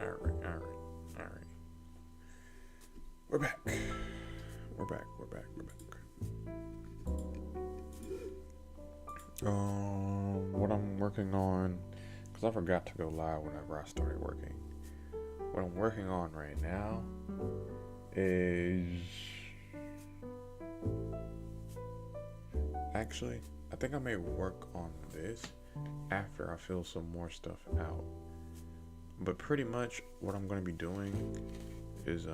Alright. We're back. We're back. What I'm working on, because I forgot to go live whenever I started working. What I'm working on right now is actually, I think I may work on this after I fill some more stuff out. But pretty much what I'm going to be doing is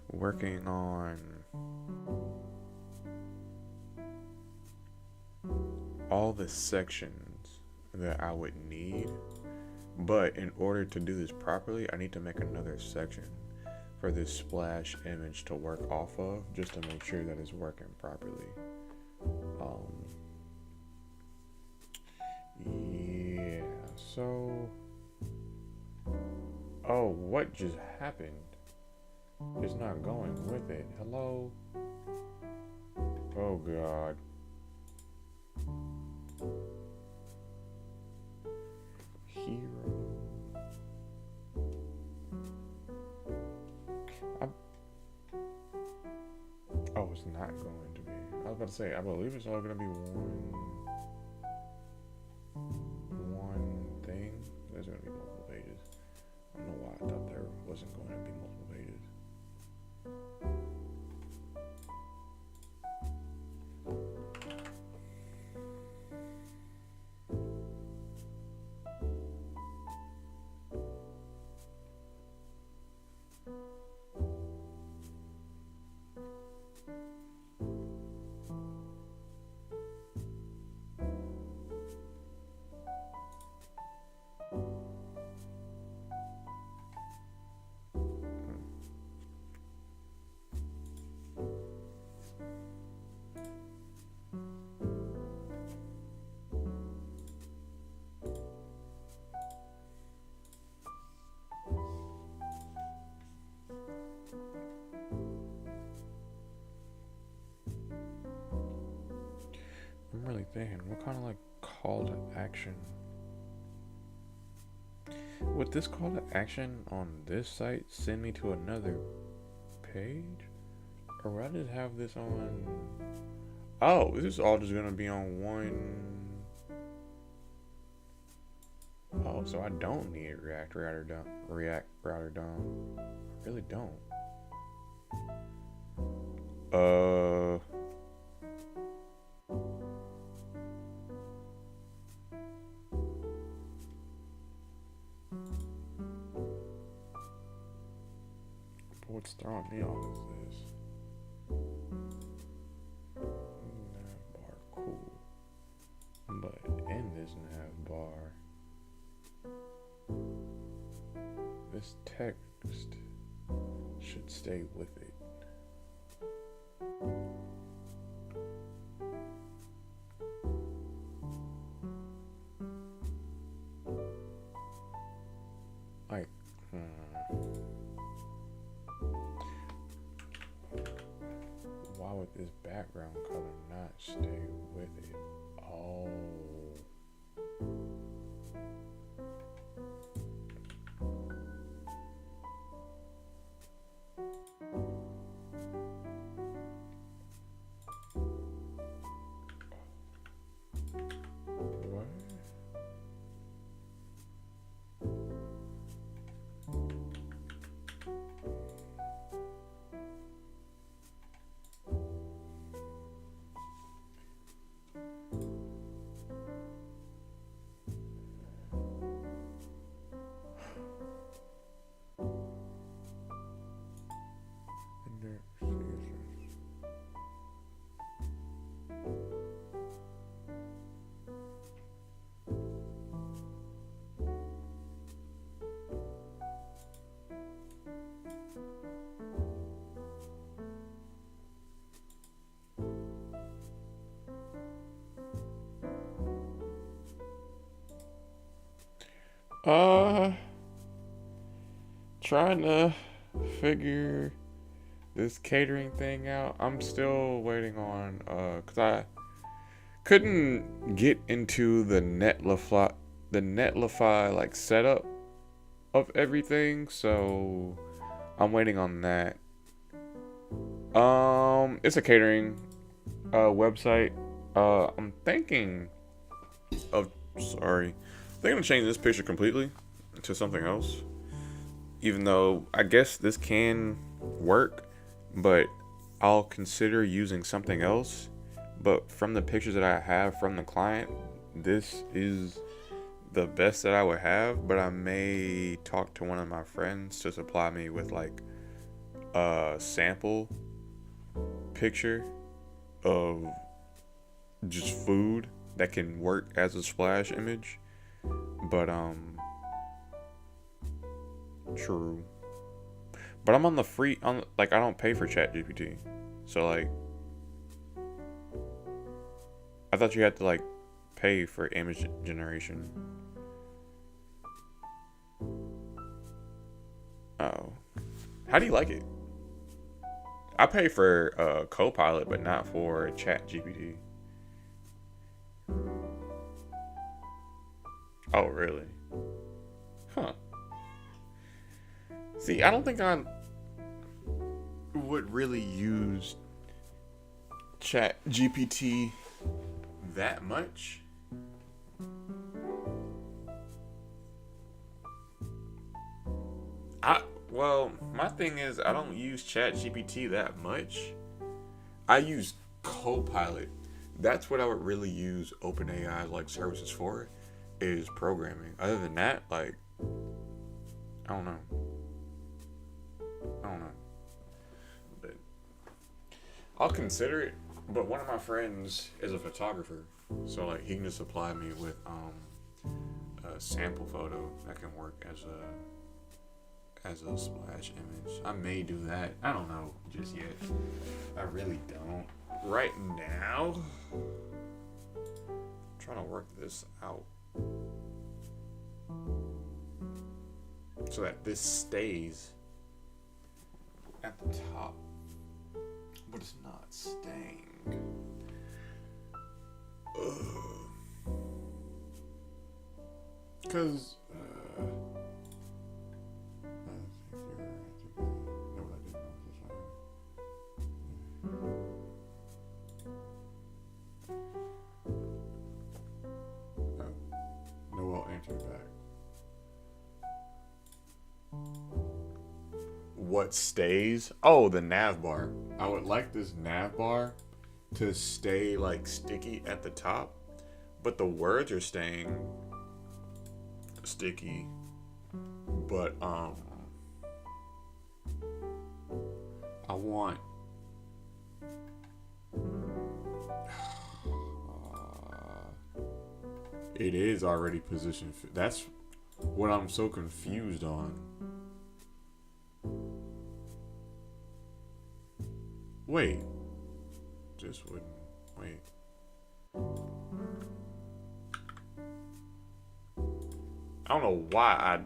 working on all the sections that I would need. But in order to do this properly, I need to make another section for this splash image to work off of, just to make sure that it's working properly. Yeah, so oh, what just happened? It's not going with it. Hello? Oh god. Hero. Oh, it's not going to be. I was about to say, I believe it's all going to be one thing. There's going to be multiple pages. I don't know why I thought there wasn't going to be multiple pages. I'm really thinking, what kind of like call to action? Would this call to action on this site send me to another page? Or would I just have this on... Oh, this is all just gonna be on one... Oh, so I don't need React Router DOM. I really don't. What's throwing me off is this. Navbar, cool. But in this navbar, this text should stay with it. Like, why would this background color not stay with it? Oh. What? Trying to figure this catering thing out. I'm still waiting on, cause I couldn't get into the the Netlify like setup of everything, so I'm waiting on that. It's a catering website. I'm thinking of sorry, they're gonna change this picture completely to something else. Even though I guess this can work, but I'll consider using something else. But from the pictures that I have from the client, this is the best that I would have. But I may talk to one of my friends to supply me with like a sample picture of just food that can work as a splash image. But true. But I'm on the free on like I don't pay for ChatGPT. So like I thought you had to like pay for image generation. Oh. How do you like it? I pay for Copilot but not for ChatGPT. Oh, really? Huh. See, I don't think I would really use ChatGPT that much. Well, my thing is I don't use ChatGPT that much. I use Copilot. That's what I would really use OpenAI like services for, is programming. Other than that, like I don't know. I don't know. But I'll consider it. But one of my friends is a photographer, so like he can just supply me with a sample photo that can work as a splash image. I may do that. I don't know just yet. I really don't. Right now, I'm trying to work this out so that this stays at the top, but it's not staying. Because Noel answered back. What stays? Oh, the nav bar. I would like this nav bar to stay like sticky at the top, but the words are staying sticky. But I want it is already positioned. That's what I'm so confused on. Wait. Just wouldn't. Wait. I don't know why I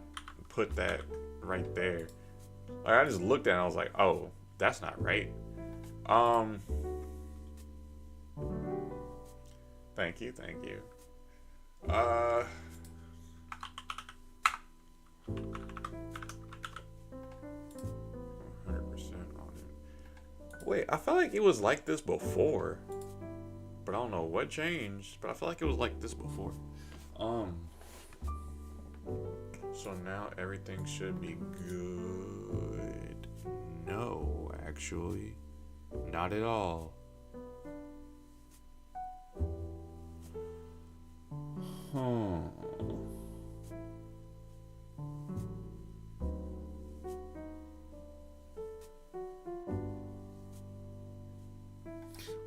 put that right there. Like I just looked at it and I was like, oh, that's not right. Thank you. 100% on it. Wait, I felt like it was like this before, but I don't know what changed. But I feel like it was like this before. So now everything should be good. No, actually, not at all.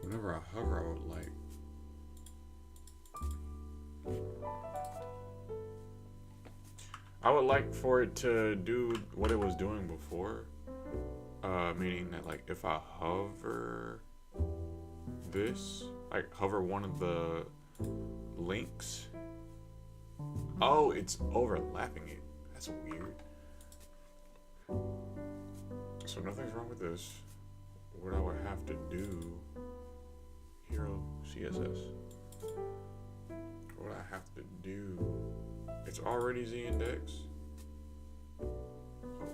Whenever I hover, I would like. I would like for it to do what it was doing before. Meaning that like if I hover this, like hover one of the links. Oh, it's overlapping it. That's weird. So nothing's wrong with this. What I would have to do, Hero CSS. What I have to do It's already Z index. Oh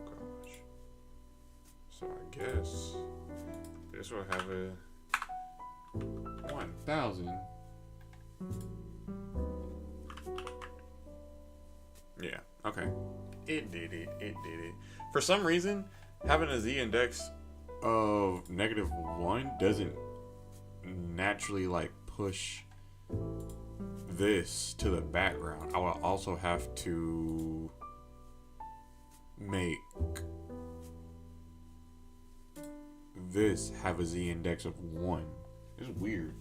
gosh. So I guess this will have a 1000. Yeah, okay. It did it. It did it. For some reason, having a Z index of -1 doesn't naturally like push this to the background. I will also have to make this have a Z index of 1. It's weird.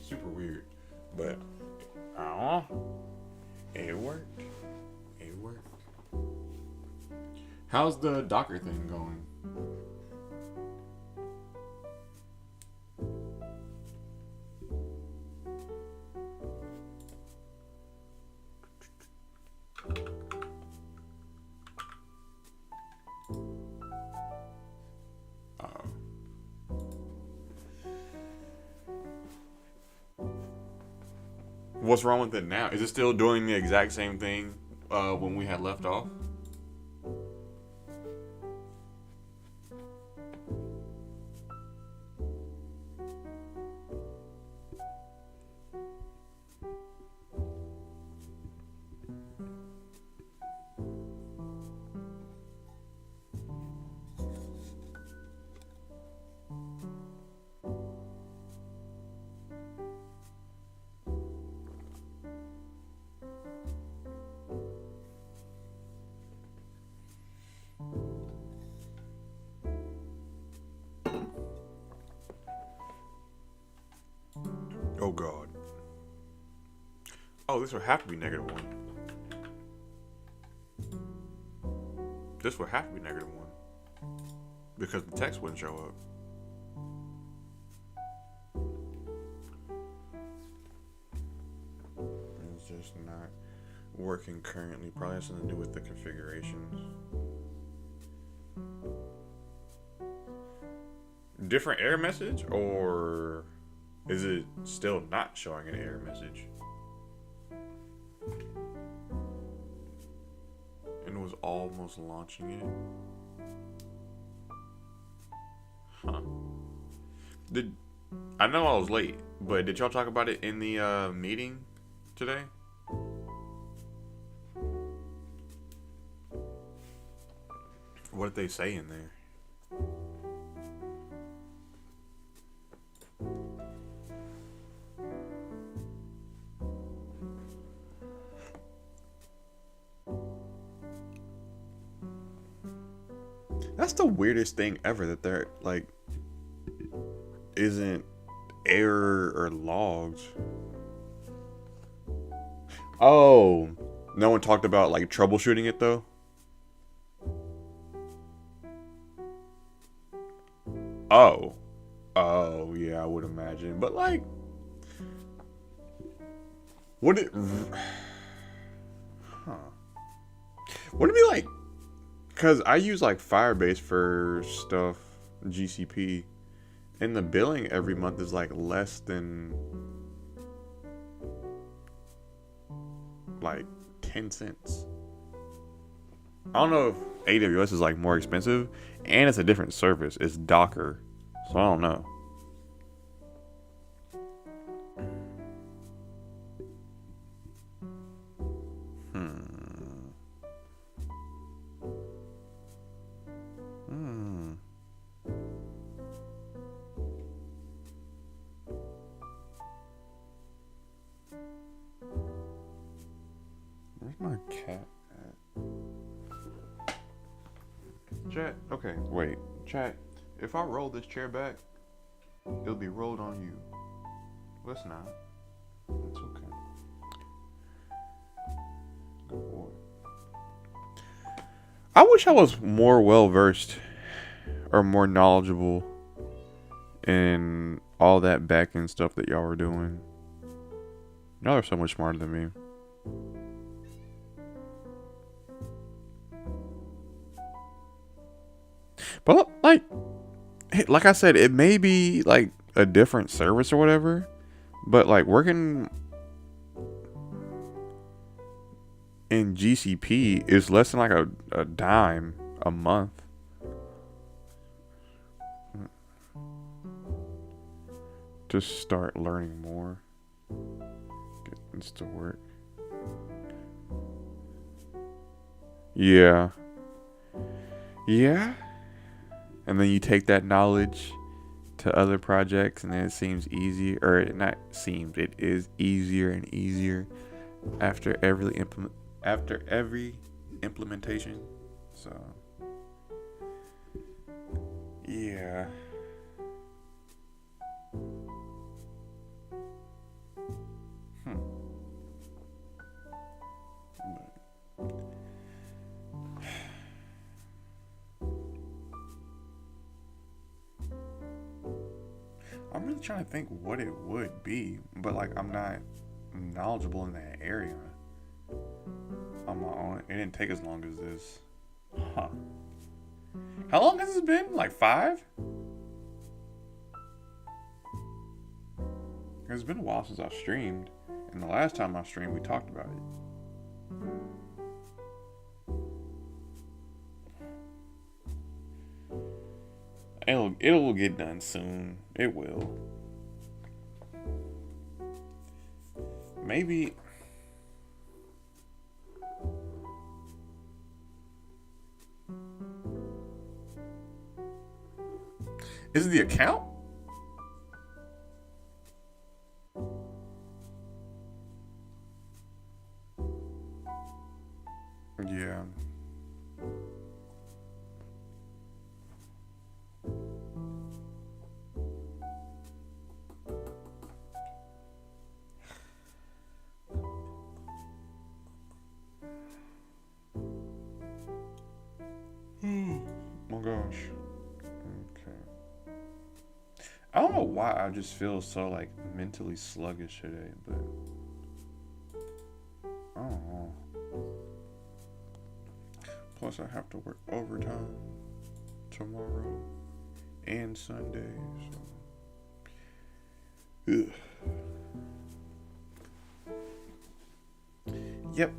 Super weird. But it worked. It worked. How's the Docker thing going? What's wrong with it now? Is it still doing the exact same thing when we had left off? Oh god. Oh, this would have to be -1. This would have to be -1. Because the text wouldn't show up. It's just not working currently. Probably has something to do with the configurations. Different error message, or is it still not showing an error message? And it was almost launching it. Huh. I know I was late, but did y'all talk about it in the meeting today? What did they say in there? That's the weirdest thing ever, that there like isn't error or logs. Oh, no one talked about like troubleshooting it though. Oh yeah, I would imagine. But like, would it? Huh? Would it be like? Cause I use like Firebase for stuff, GCP, and the billing every month is like less than like 10 cents. I don't know if AWS is like more expensive, and it's a different service. It's Docker, so I don't know. Where's my cat at? Chat. Okay, wait. Chat. If I roll this chair back, it'll be rolled on you. Well, it's not. It's okay. Good boy. I wish I was more well versed or more knowledgeable in all that back end stuff that y'all were doing. Y'all are so much smarter than me. But like I said, it may be like a different service or whatever, but like working in GCP, it's less than like a dime a month. Just start learning more. Get this to work. Yeah. Yeah. And then you take that knowledge to other projects, and then it seems easy, or not seems, it is easier and easier after every implementation. So yeah. I'm really trying to think what it would be, but like I'm not knowledgeable in that area on my own. It didn't take as long as this. Huh. How long has this been? Like 5? It's been a while since I've streamed. And the last time I streamed, we talked about it. It'll get done soon. It will. Maybe. Is it the account? Yeah. Oh my gosh. Okay. I don't know why I just feel so like mentally sluggish today, but I don't know. Plus, I have to work overtime tomorrow and Sunday. So. Ugh. Yep.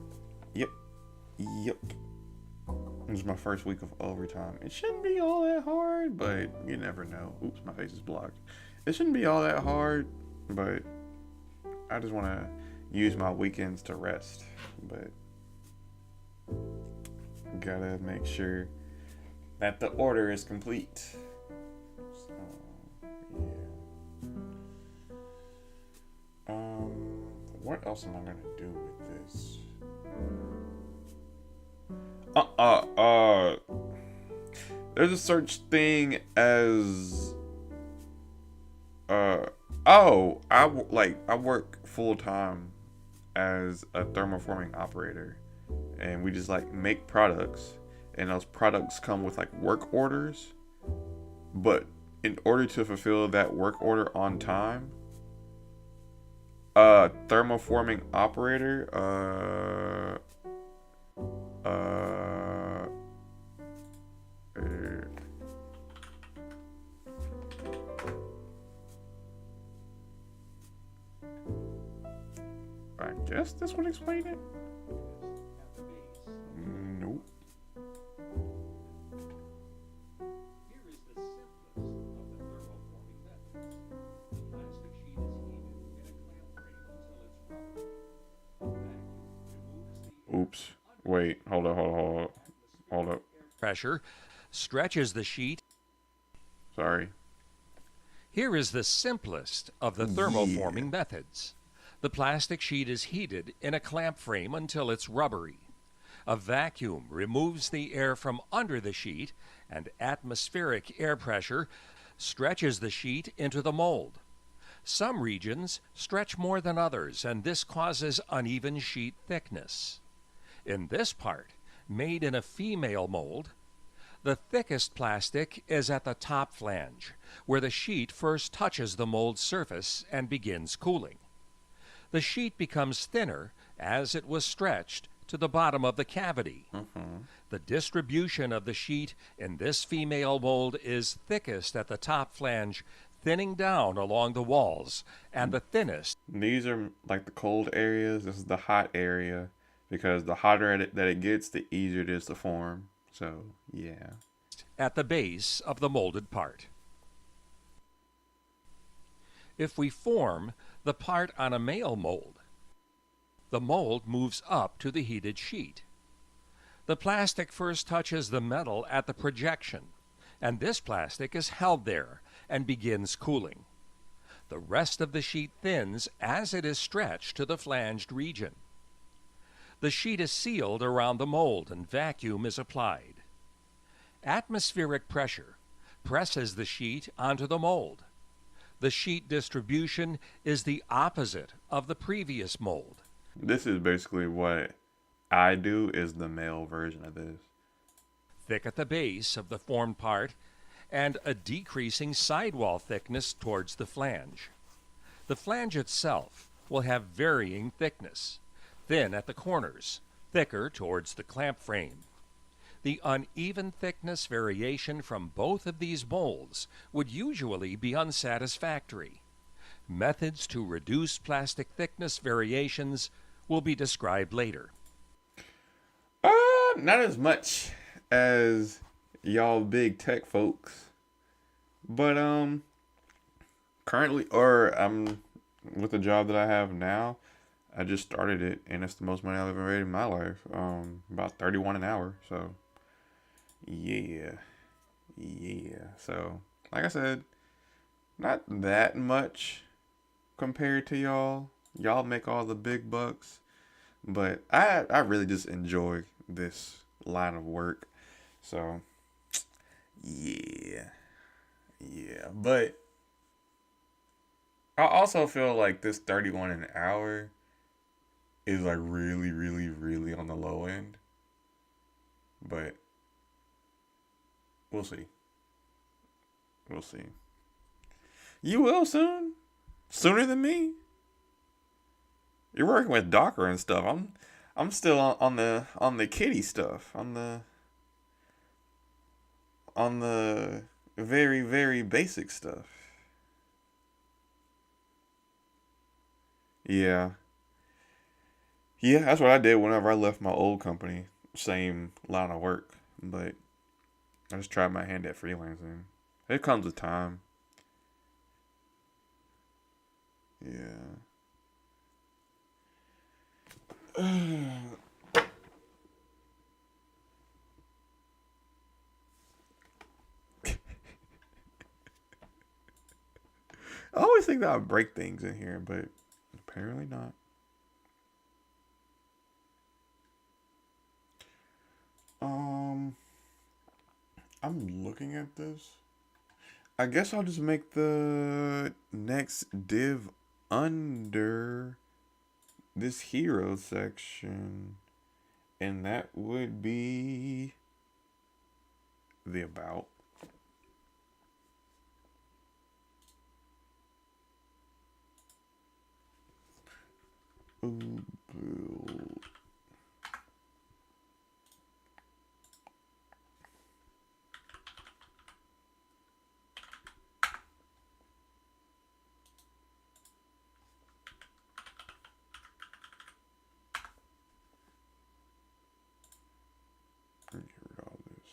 This is my first week of overtime. It shouldn't be all that hard, but you never know. Oops, my face is blocked. It shouldn't be all that hard, but I just want to use my weekends to rest. But gotta make sure that the order is complete. So, yeah. What else am I gonna do with this? There's a such thing as I work full time as a thermoforming operator, and we just like make products, and those products come with like work orders, but in order to fulfill that work order on time, thermoforming operator I guess this would explain it. Nope. Oops. Wait. Hold up. Pressure stretches the sheet. Sorry. Here is the simplest of the thermoforming methods. The plastic sheet is heated in a clamp frame until it's rubbery. A vacuum removes the air from under the sheet, and atmospheric air pressure stretches the sheet into the mold. Some regions stretch more than others, and this causes uneven sheet thickness. In this part, made in a female mold, the thickest plastic is at the top flange, where the sheet first touches the mold surface and begins cooling. The sheet becomes thinner as it was stretched to the bottom of the cavity. The distribution of the sheet in this female mold is thickest at the top flange, thinning down along the walls, and the thinnest. These are like the cold areas. This is the hot area. because the hotter that it gets, the easier it is to form. So yeah. At the base of the molded part. If we form the part on a male mold, the mold moves up to the heated sheet. The plastic first touches the metal at the projection, and this plastic is held there and begins cooling. The rest of the sheet thins as it is stretched to the flanged region. The sheet is sealed around the mold and vacuum is applied. Atmospheric pressure presses the sheet onto the mold. The sheet distribution is the opposite of the previous mold. This is basically what I do, is the male version of this. Thick at the base of the formed part and a decreasing sidewall thickness towards the flange. The flange itself will have varying thickness, thin at the corners, thicker towards the clamp frame. The uneven thickness variation from both of these molds would usually be unsatisfactory. Methods to reduce plastic thickness variations will be described later. Not as much as y'all big tech folks, but currently, or I'm with the job that I have now, I just started it, and it's the most money I've ever made in my life. About 31 an hour. So, yeah. So, like I said, not that much compared to y'all. Y'all make all the big bucks, but I really just enjoy this line of work. So, yeah. But I also feel like this 31 an hour is like really, really, really on the low end. But we'll see. You will soon. Sooner than me. You're working with Docker and stuff. I'm still on the kitty stuff. On the very, very basic stuff. Yeah. Yeah, that's what I did whenever I left my old company. Same line of work. But I just tried my hand at freelancing. It comes with time. Yeah. I always think that I break things in here, but apparently not. I'm looking at this. I guess I'll just make the next div under this hero section, and that would be the about. Ooh, get rid of all this.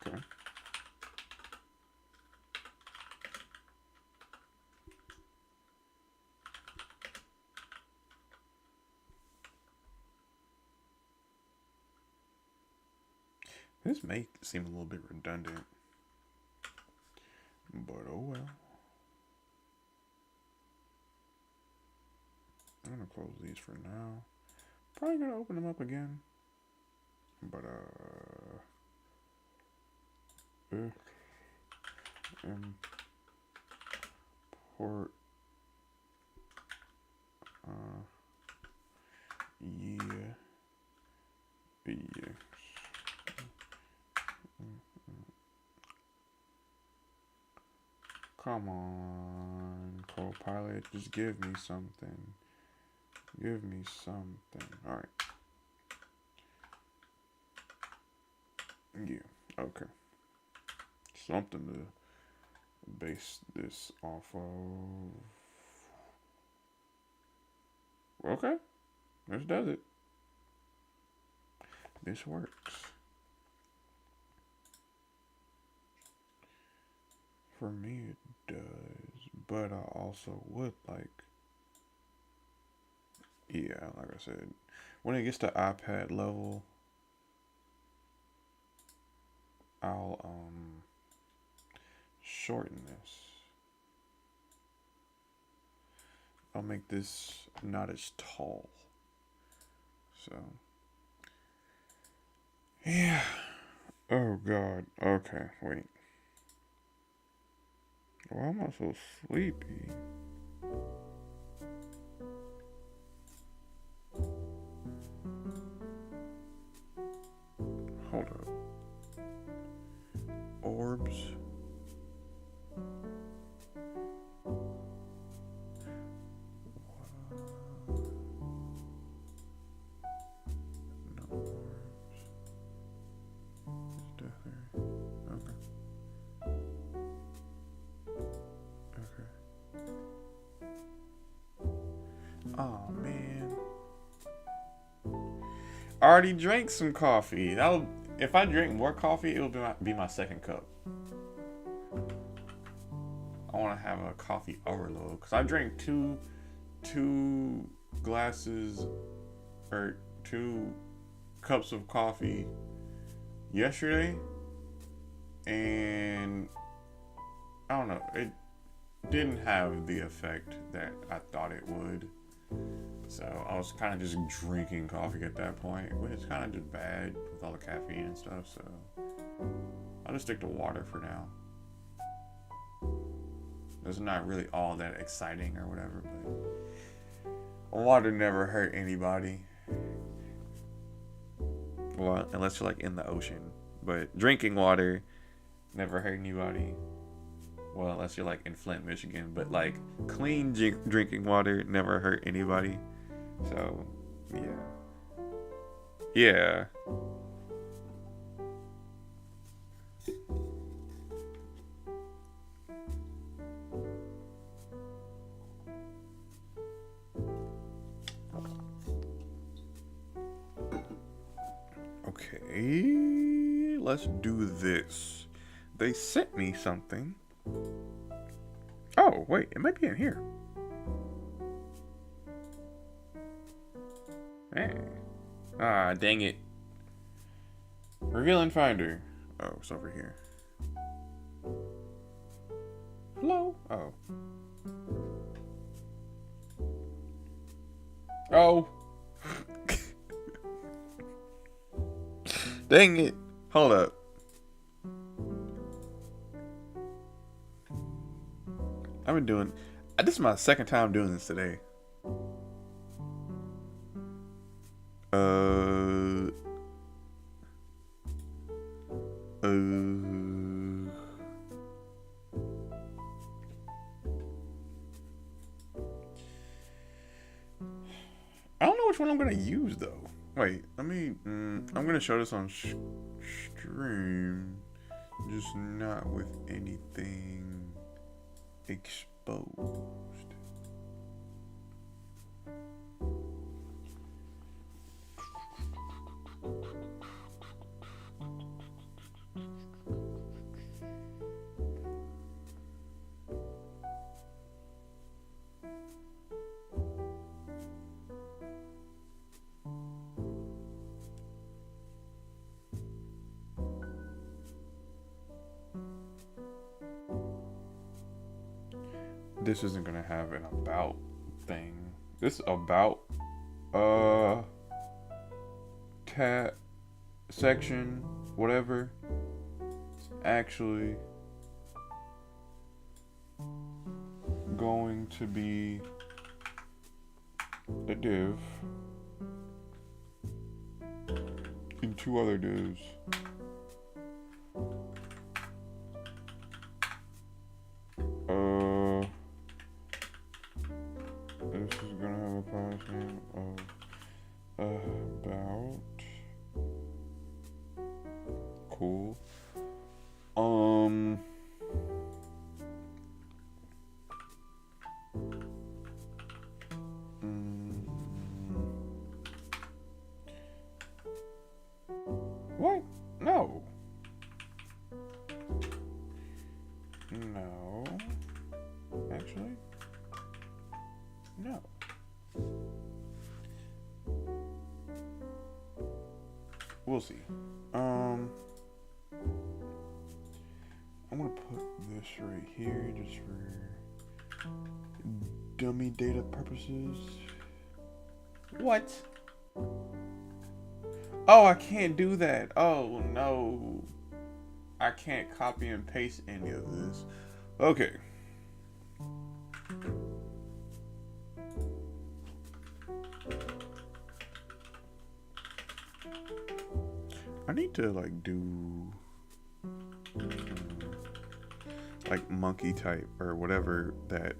Okay. This may seem a little bit redundant, but oh well. I'm gonna close these for now. Probably gonna open them up again, but import yeah. Come on, Copilot, just give me something. Give me something. Alright. Yeah, okay. Something to base this off of. Okay, this does it. This works. For me, it does, but I also would like. Yeah, like I said, when it gets to iPad level, I'll shorten this. I'll make this not as tall. So yeah. Oh God. Okay, wait. Why am I so sleepy? Hold up. Orbs. No orbs. It's definitely okay. Okay. Oh man. I already drank some coffee. If I drink more coffee, it'll be my second cup. I want to have a coffee overload because I drank two glasses or 2 cups of coffee yesterday, and I don't know, it didn't have the effect that I thought it would. So I was kind of just drinking coffee at that point, which is kind of just bad with all the caffeine and stuff. So I'll just stick to water for now. It's not really all that exciting or whatever, but water never hurt anybody. Well, unless you're like in the ocean. But drinking water never hurt anybody. Well, unless you're like in Flint, Michigan. But like clean drinking water never hurt anybody. So, yeah. Yeah. Okay, let's do this. They sent me something. Oh, wait, it might be in here. Hey. Ah, dang it. Reveal and Finder. Oh, it's over here. Hello? Oh. Oh. Dang it. Hold up. I've been doing... This is my second time doing this today. I don't know which one I'm gonna use though. Wait, let me. I'm gonna show this on stream, just not with anything exposed. This isn't gonna have an about thing. This about tab section whatever. It's actually going to be a div in 2 other divs. cool. Um. What? No. No. Actually. No. We'll see. I'm gonna put this right here just for dummy data purposes. What? Oh, I can't do that. Oh no. I can't copy and paste any of this. Okay. I need to like do like monkey type or whatever that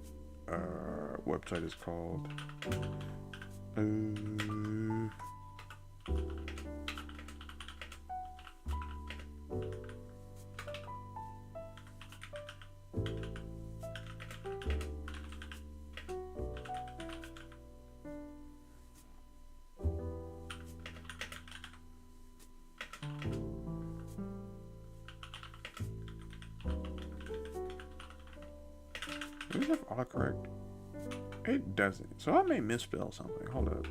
website is called. Does it have autocorrect? It doesn't. So I may misspell something. Hold up.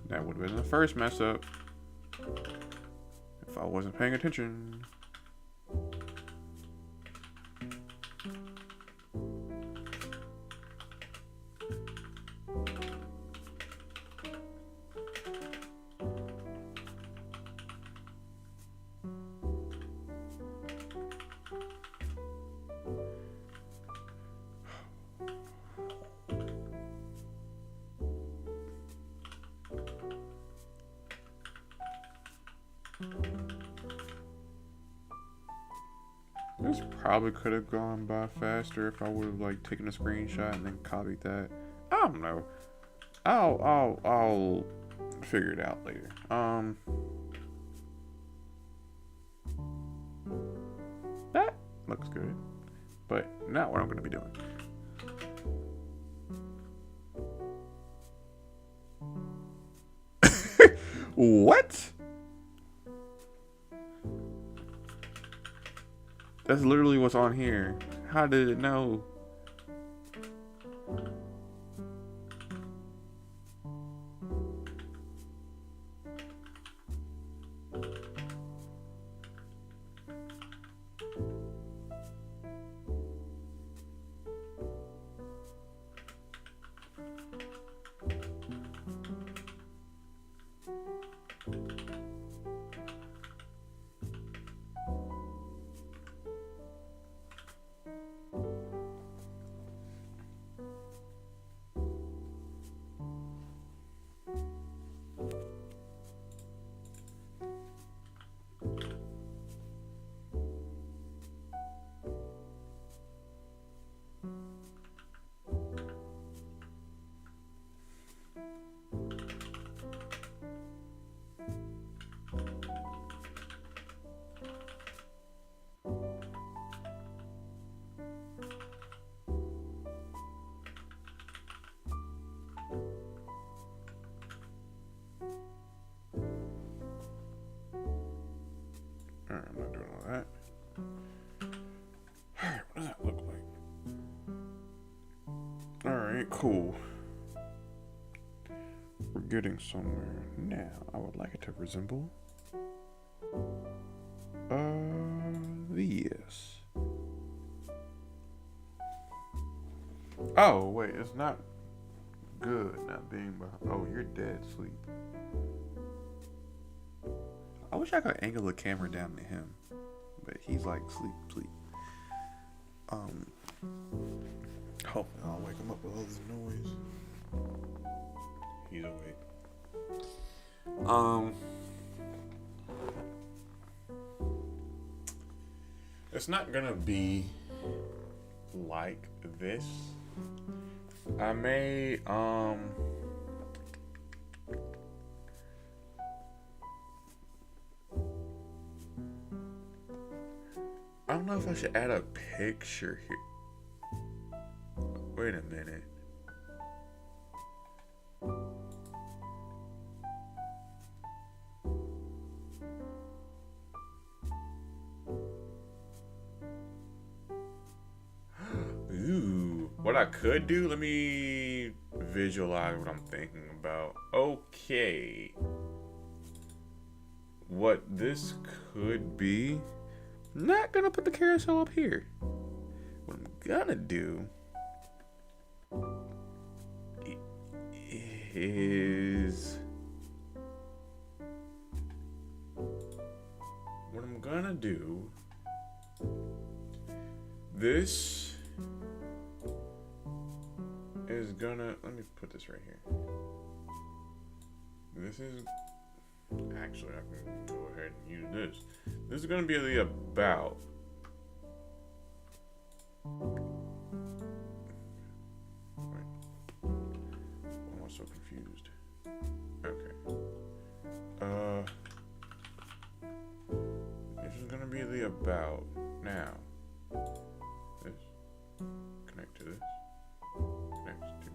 That would have been the first mess up if I wasn't paying attention. This probably could have gone by faster if I would have like taken a screenshot and then copied that. I don't know. I'll figure it out later. That looks good, but not what I'm gonna be doing. What? That's literally what's on here. How did it know? Alright, I'm not doing all that. Alright, what does that look like? Alright, cool. We're getting somewhere. Now, I would like it to resemble this. Oh, wait, it's not good not being behind. Oh, you're dead asleep. I wish I could angle the camera down to him, but he's like sleep. Hopefully I'll wake him up with all this noise. He's awake. It's not gonna be like this I may, I don't know if I should add a picture here. Wait a minute. Ooh, what I could do, let me visualize what I'm thinking about. Okay. What this could be, not gonna put the carousel up here. What I'm gonna do is this is gonna, let me put this right here. This is, actually I can go ahead and use this. This is gonna be the about. Wait. Why am I so confused? Okay. This is gonna be the about. Now, this connect to this, connects to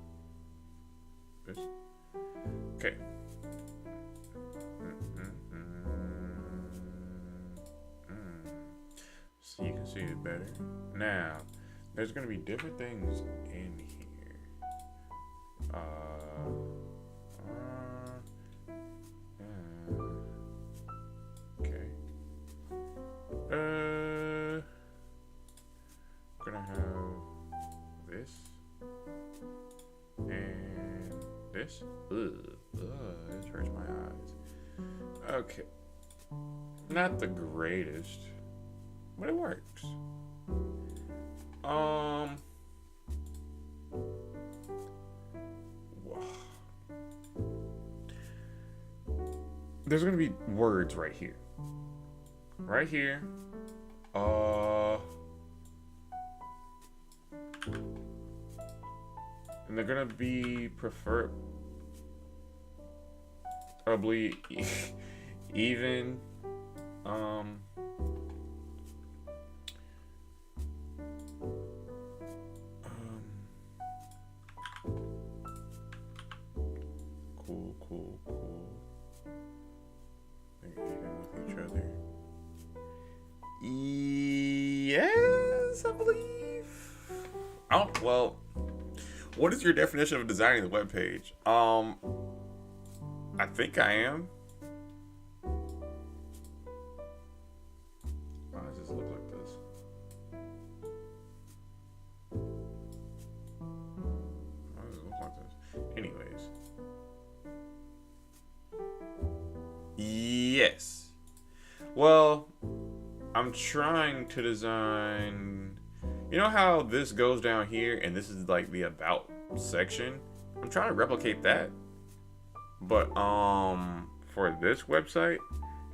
this. Okay. So you can see it better. Now, there's gonna be different things in here. Okay. Gonna have this and this. This hurts my eyes. Okay. Not the greatest, but it works. Wow. There's gonna be words right here. Right here. And they're gonna be preferably even cool. They're even with each other. Yes, I believe. Well, what is your definition of designing the web page? I think I am. Why does this look like this? Why does it look like this? Anyways. Yes. Well, I'm trying to design, you know how this goes down here and this is like the about section? I'm trying to replicate that. But for this website,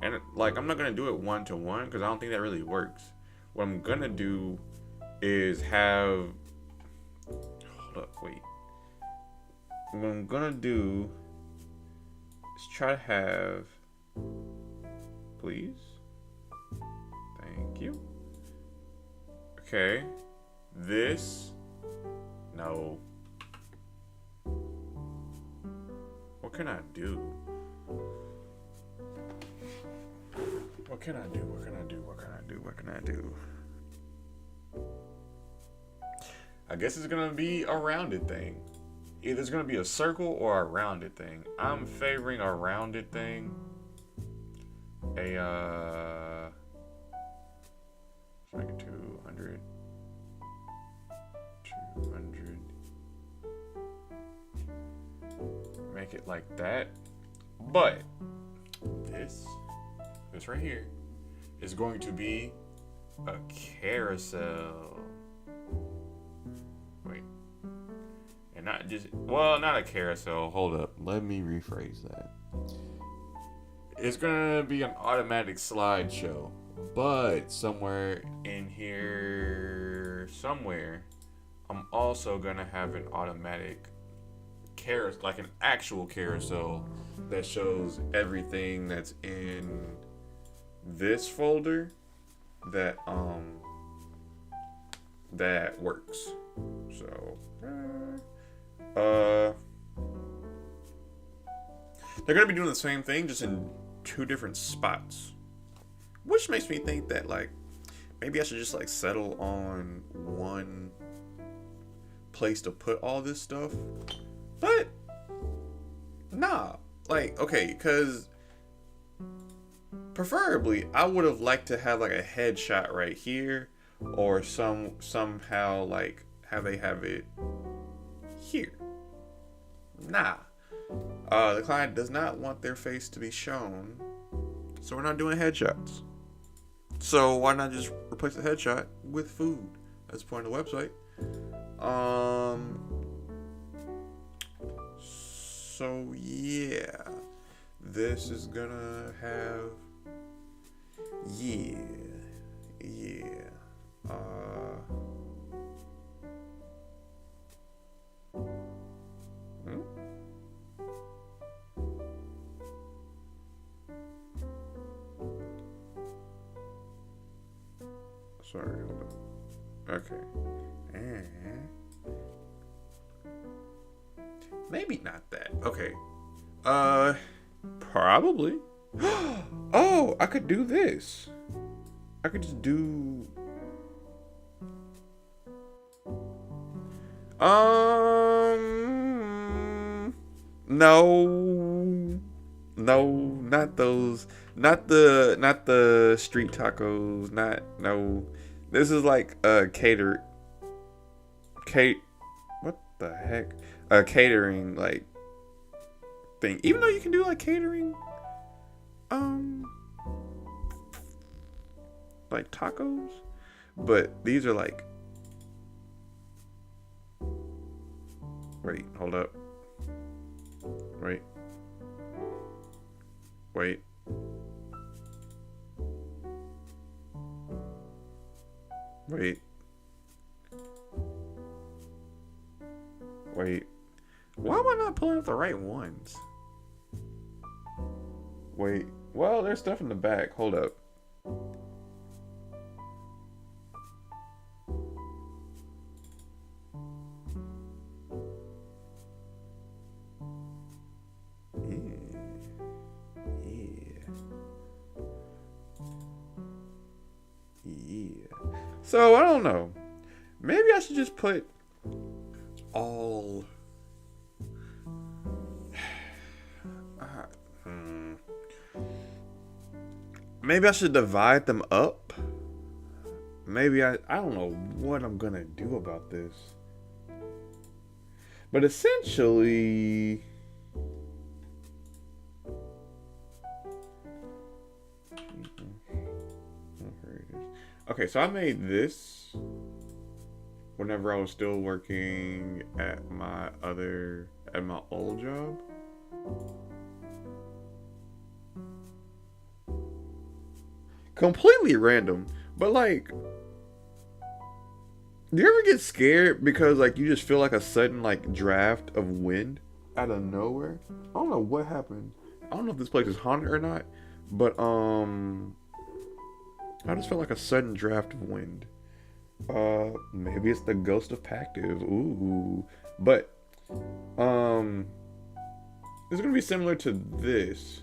and like I'm not gonna do it one-to-one because I don't think that really works. What I'm gonna do is have, hold up, wait. What I'm gonna do is try to have, please. Thank you. Okay. This. No. What can I do? What can I do? I guess it's gonna be a rounded thing. Either it's gonna be a circle or a rounded thing. I'm favoring a rounded thing. Let's make it 200. Make it like that. But this right here is going to be a carousel. Wait. And not just, well, not a carousel. Hold up. Let me rephrase that. It's gonna be an automatic slideshow, but somewhere in here, I'm also gonna have an automatic like an actual carousel that shows everything that's in this folder that works. So they're gonna be doing the same thing just in two different spots, which makes me think that like maybe I should just like settle on one place to put all this stuff. But nah, like okay, because preferably I would have liked to have like a headshot right here, or somehow like have it here. Nah, the client does not want their face to be shown, so we're not doing headshots. So why not just replace the headshot with food as a point of the website? So yeah, this is gonna have yeah. Hmm? Sorry, hold on. Okay. Maybe not that. Okay. Probably. Oh, I could do this. I could just do. No. No, not those. Not the street tacos. No. This is like a what the heck? A catering like thing. Even though you can do like catering like tacos, but these are like wait, hold up. Wait. Wait. Why am I not pulling up the right ones? Wait. Well, there's stuff in the back. Hold up. Yeah. So, I don't know. Maybe I should just put all maybe I should divide them up. Maybe I don't know what I'm gonna do about this. But essentially okay, so I made this whenever I was still working at my old job. Completely random, but like, do you ever get scared because like you just feel like a sudden like draft of wind out of nowhere? I don't know what happened. I don't know if this place is haunted or not, but I just felt like a sudden draft of wind. Maybe it's the ghost of Pactive. Ooh, but it's gonna be similar to this.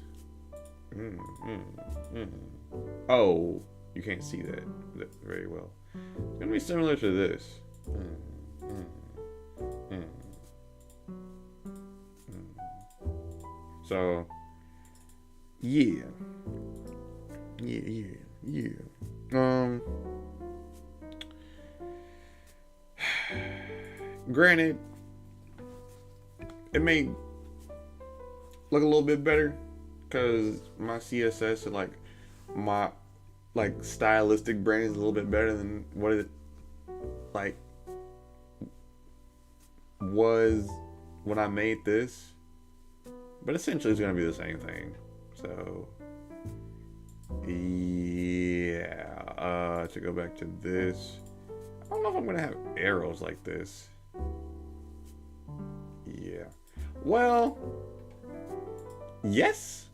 Oh, you can't see that very well. It's gonna be similar to this. So, yeah. Granted, it may look a little bit better because my CSS and like my like stylistic brand is a little bit better than what it like was when I made this, but essentially it's gonna be the same thing. So yeah, to go back to this, I don't know if I'm gonna have arrows like this. Yeah. Well, yes.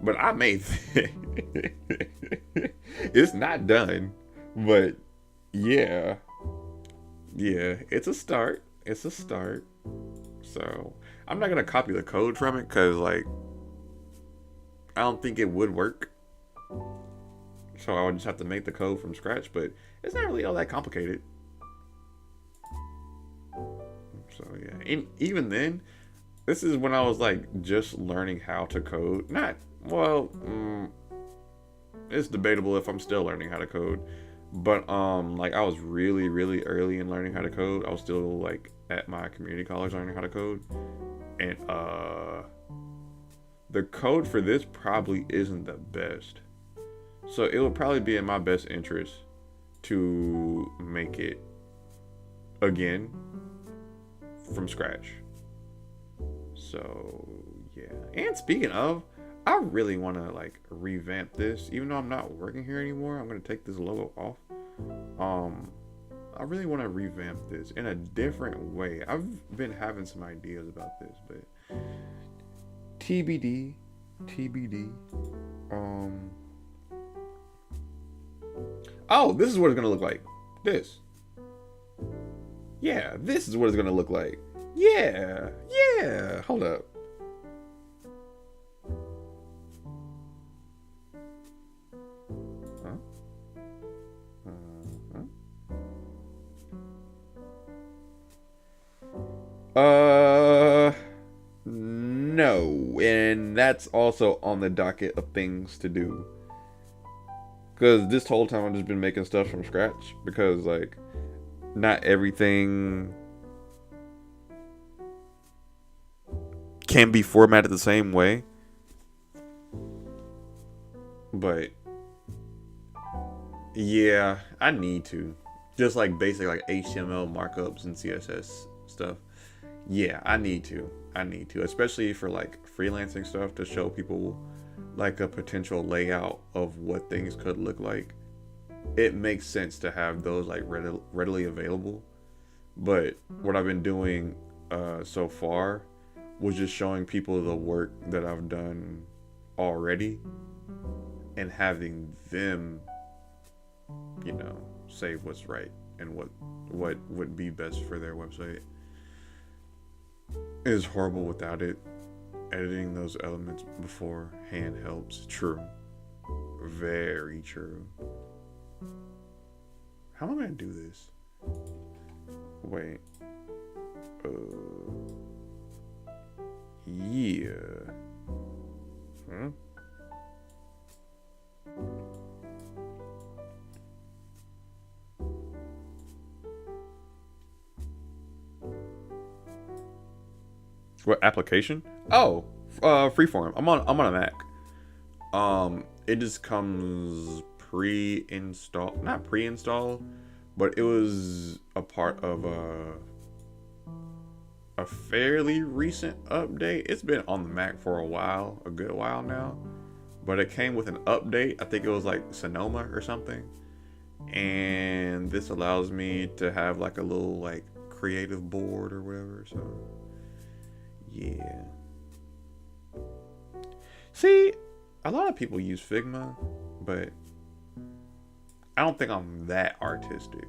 But I made it's not done. But yeah. Yeah, it's a start. It's a start. So I'm not gonna copy the code from it because like I don't think it would work. So I would just have to make the code from scratch, but it's not really all that complicated. So yeah, and even then, this is when I was like just learning how to code. Not well, it's debatable if I'm still learning how to code, but like I was really really early in learning how to code. I was still like at my community college learning how to code, and the code for this probably isn't the best. So it would probably be in my best interest to make it again from scratch. So yeah. And speaking of, I really want to like revamp this. Even though I'm not working here anymore, I'm gonna take this logo off. I really want to revamp this in a different way. I've been having some ideas about this, but TBD, TBD. Oh, this is what it's gonna look like. This. Yeah, this is what it's gonna look like. Yeah, yeah. Hold up. Huh? No, and that's also on the docket of things to do. Because this whole time I've just been making stuff from scratch. Because, like, not everything can be formatted the same way. But, yeah, I need to. Just like basic, like, HTML markups and CSS stuff. Yeah, I need to. Especially for, like, freelancing stuff to show people like a potential layout of what things could look like. It makes sense to have those like readily available. But what I've been doing so far was just showing people the work that I've done already and having them, you know, say what's right and what would be best for their website. It is horrible without it. Editing those elements beforehand helps. True. Very true. How am I gonna do this? Wait. Yeah. Huh? What application? Oh, Freeform. I'm on a Mac. It just comes pre-installed, not pre-installed, but it was a part of a fairly recent update. It's been on the Mac for a good while now, but it came with an update. I think it was like Sonoma or something, and this allows me to have like a little like creative board or whatever. So yeah. See, a lot of people use Figma, but I don't think I'm that artistic.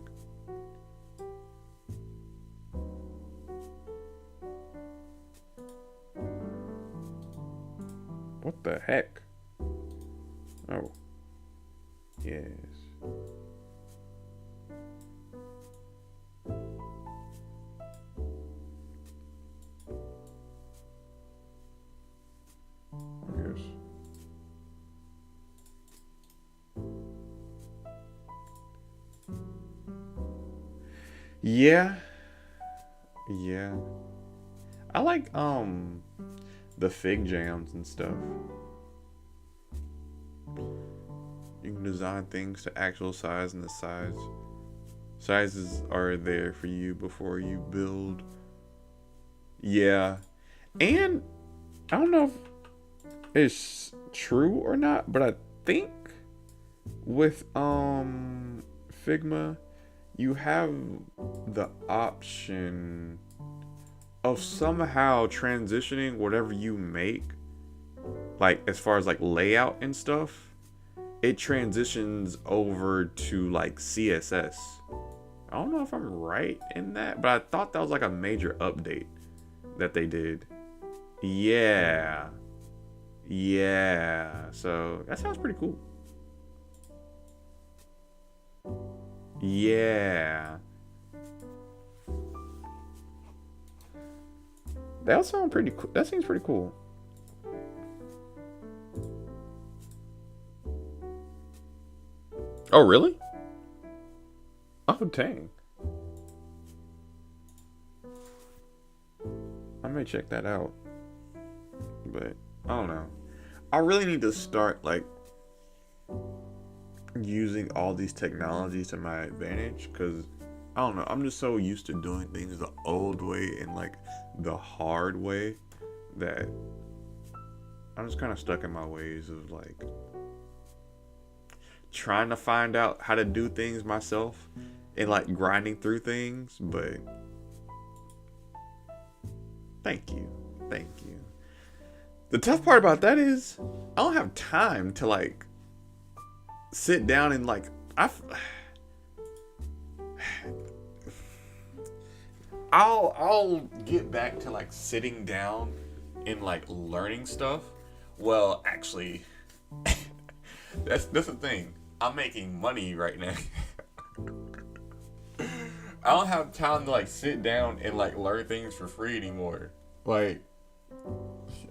What the heck? Oh. Yes. Yes. Yeah. Yeah. I like the fig jams and stuff. You can design things to actual size, and the sizes are there for you before you build. Yeah. And I don't know if it's true or not, but I think with Figma you have the option of somehow transitioning whatever you make, like as far as like layout and stuff, it transitions over to like CSS. I don't know if I'm right in that, but I thought that was like a major update that they did. Yeah. Yeah. So that sounds pretty cool. Yeah. That sounds pretty cool. That seems pretty cool. Oh, really? Oh, dang. I may check that out. But I don't know. I really need to start like using all these technologies to my advantage, because I don't know, I'm just so used to doing things the old way and like the hard way that I'm just kind of stuck in my ways of like trying to find out how to do things myself and like grinding through things. But thank you. Thank you. The tough part about that is I don't have time to like sit down and like I'll get back to like sitting down and like learning stuff. Well, actually, that's the thing. I'm making money right now. I don't have time to like sit down and like learn things for free anymore. Like,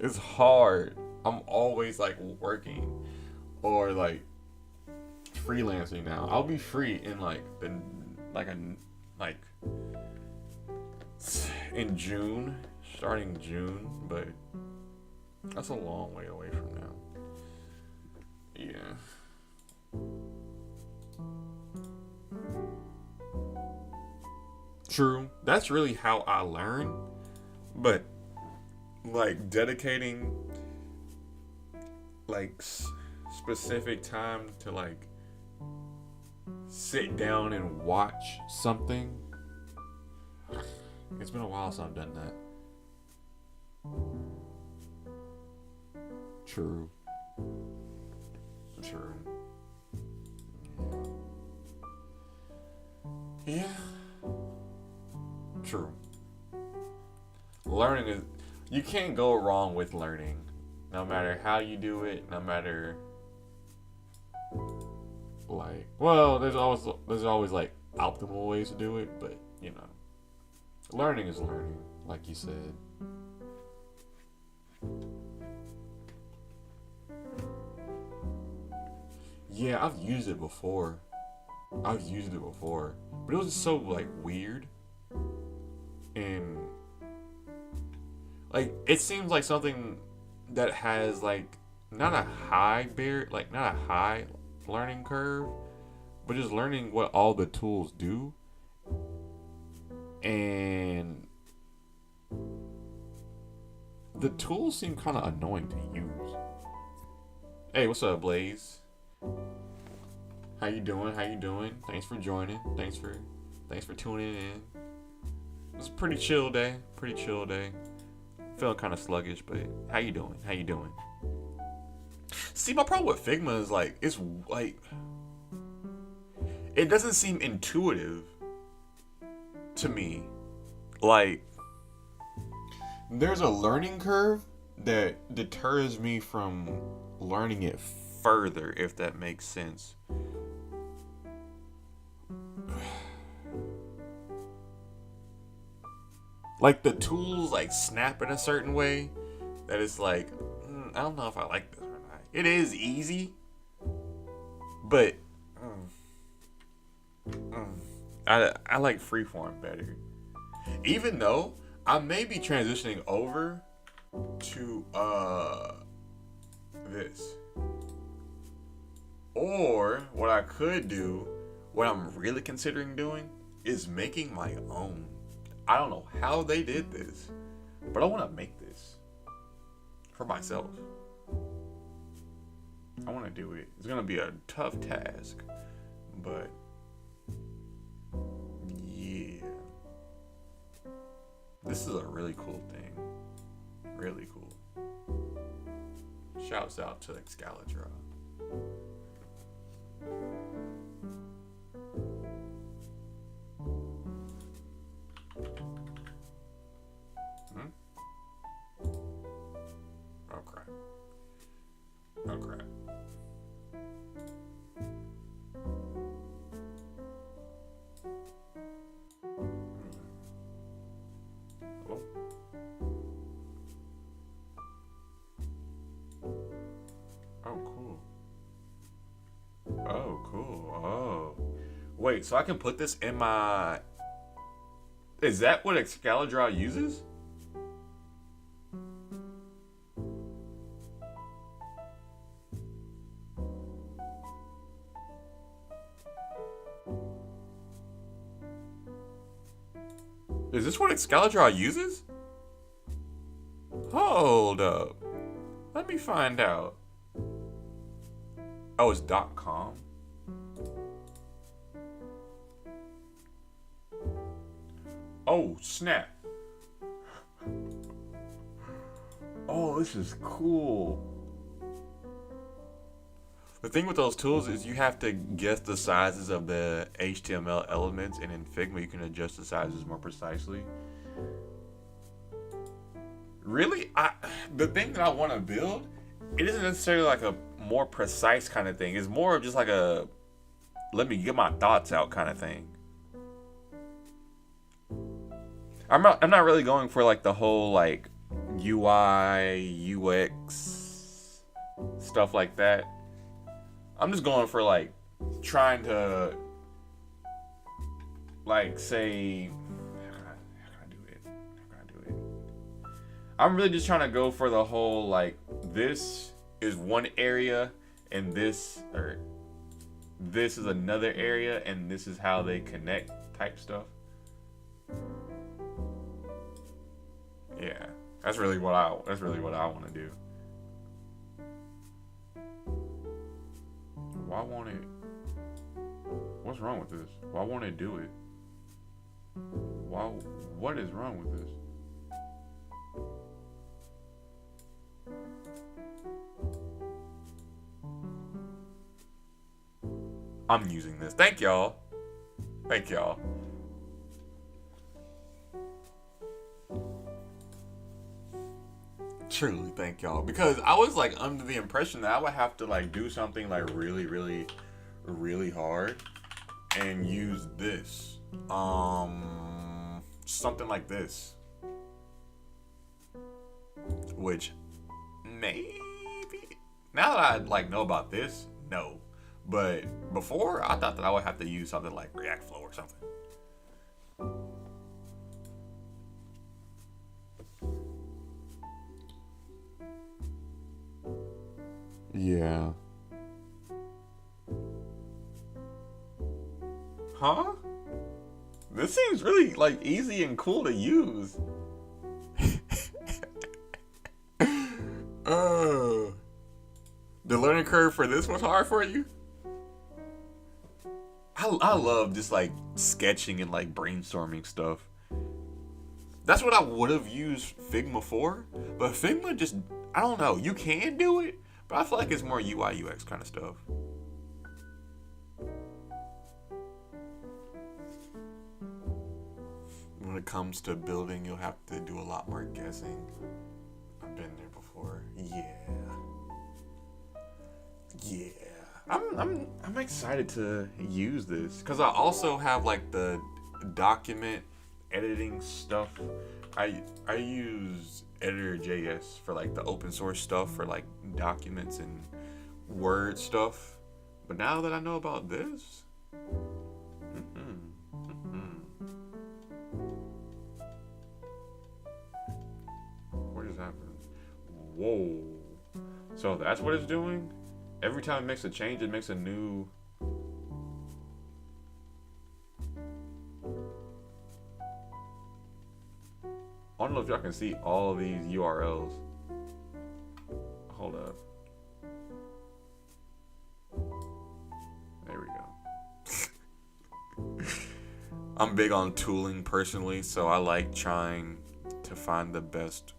it's hard. I'm always like working or like freelancing now. I'll be free in like in June, starting June, but that's a long way away from now. Yeah. True. That's really how I learn. But like dedicating like specific time to like sit down and watch something. It's been a while since I've done that. True. True. Yeah. True. Learning is, you can't go wrong with learning. No matter how you do it, no matter like, well, there's always like optimal ways to do it, but you know, learning is learning, like you said. Yeah, I've used it before. But it was just so like weird, and like it seems like something that has like not a high bear, like not a high learning curve, but just learning what all the tools do. And the tools seem kind of annoying to use. Hey, what's up, Blaze? How you doing? Thanks for joining. Thanks for tuning in. It was a pretty chill day. Feeling kind of sluggish, but how you doing? See, my problem with Figma is like it's like it doesn't seem intuitive to me. Like there's a learning curve that deters me from learning it further, if that makes sense. Like the tools like snap in a certain way that it's like, I don't know if I like this or not. It is easy, but I like freeform better. Even though I may be transitioning over to this. Or what I could do, what I'm really considering doing, is making my own. I don't know how they did this, but I want to make this for myself. I want to do it. It's going to be a tough task, but This is a really cool thing. Really cool. Shouts out to Excalibur. Hmm? Oh crap. Oh crap. Oh. Oh, cool. Oh, cool. Oh. Wait, so I can put this in my... Is that what Excalibur uses? Is this what Excalibur uses? Hold up. Let me find out. Oh, it's .com? Oh, snap. Oh, this is cool. The thing with those tools is you have to guess the sizes of the HTML elements, and in Figma you can adjust the sizes more precisely. Really, the thing that I want to build, it isn't necessarily like a more precise kind of thing. It's more of just like a let me get my thoughts out kind of thing. I'm not really going for like the whole like UI, UX stuff like that. I'm just going for like trying to like say how can I do it? How can I do it? I'm really just trying to go for the whole like this is one area and this is another area and this is how they connect type stuff. Yeah, that's really what I want to do. Why won't it? What's wrong with this? Why won't it do it? What is wrong with this? I'm using this. Thank y'all. Thank y'all. Truly thank y'all, because I was like under the impression that I would have to like do something like really really hard and use this something like this, which maybe now that I like know about this, no, but before I thought that I would have to use something like React Flow or something. Yeah. Huh? This seems really like easy and cool to use. The learning curve for this was hard for you? I love just like sketching and like brainstorming stuff. That's what I would have used Figma for, but Figma just, I don't know, you can do it, but I feel like it's more UI UX kind of stuff. When it comes to building, you'll have to do a lot more guessing. I've been there before. Yeah. I'm excited to use this because I also have like the document editing stuff. I use Editor.js for like the open source stuff for like documents and Word stuff. But now that I know about this, what is happening? Whoa. So that's what it's doing? Every time it makes a change, it makes a new... I don't know if y'all can see all these URLs. Hold up. There we go. I'm big on tooling personally, so I like trying to find the best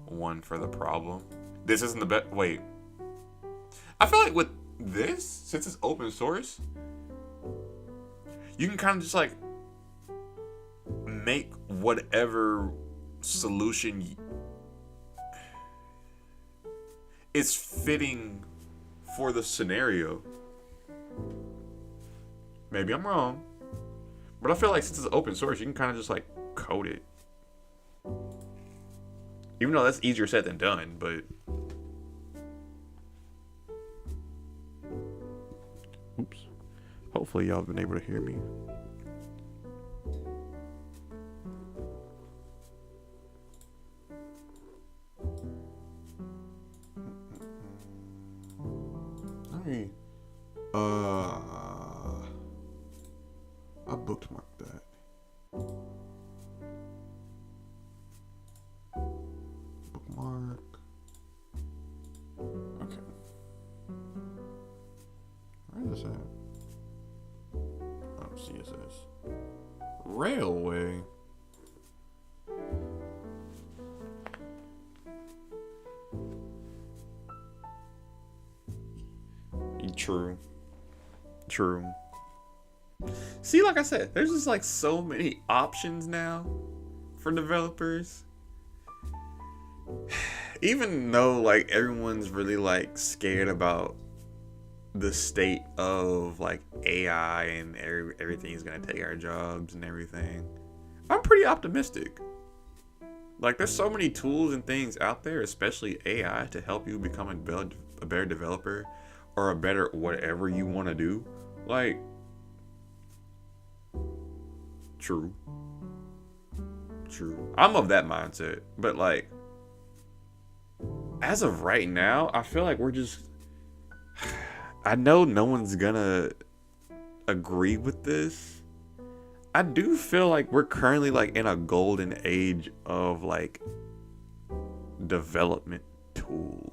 one for the problem. This isn't the best. Wait. I feel like with this, since it's open source, you can kind of just like make whatever solution is fitting for the scenario. Maybe I'm wrong, but I feel like since it's open source, you can kind of just like code it. Even though that's easier said than done, but oops. Hopefully y'all have been able to hear me. Alright. I bookmarked that. Bookmark. Okay. Where is this at? Oh, CSS. Railway. True. True. See, like I said, there's just like so many options now for developers. Even though like everyone's really like scared about the state of like AI and everything's gonna take our jobs and everything, I'm pretty optimistic. Like there's so many tools and things out there, especially AI, to help you become a better developer or a better whatever you want to do. Like, true. I'm of that mindset, but like as of right now, I feel like we're just, I know no one's gonna agree with this. I do feel like we're currently like in a golden age of like development tools.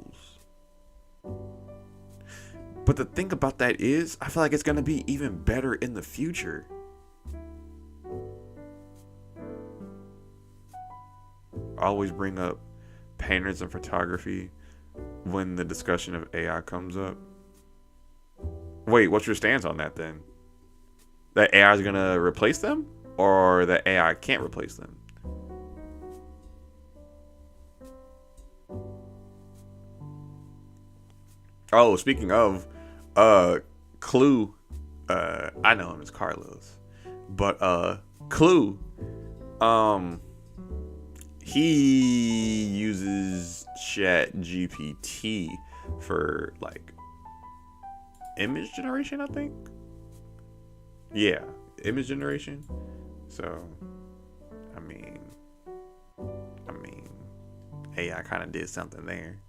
But the thing about that is, I feel like it's gonna be even better in the future. I always bring up painters and photography when the discussion of AI comes up. Wait, what's your stance on that then? That AI is gonna replace them, or that AI can't replace them? Oh, speaking of, Clue, I know him as Carlos, but Clue, he uses Chat GPT for like image generation, I think. Yeah, image generation. So, I mean, AI kind of did something there.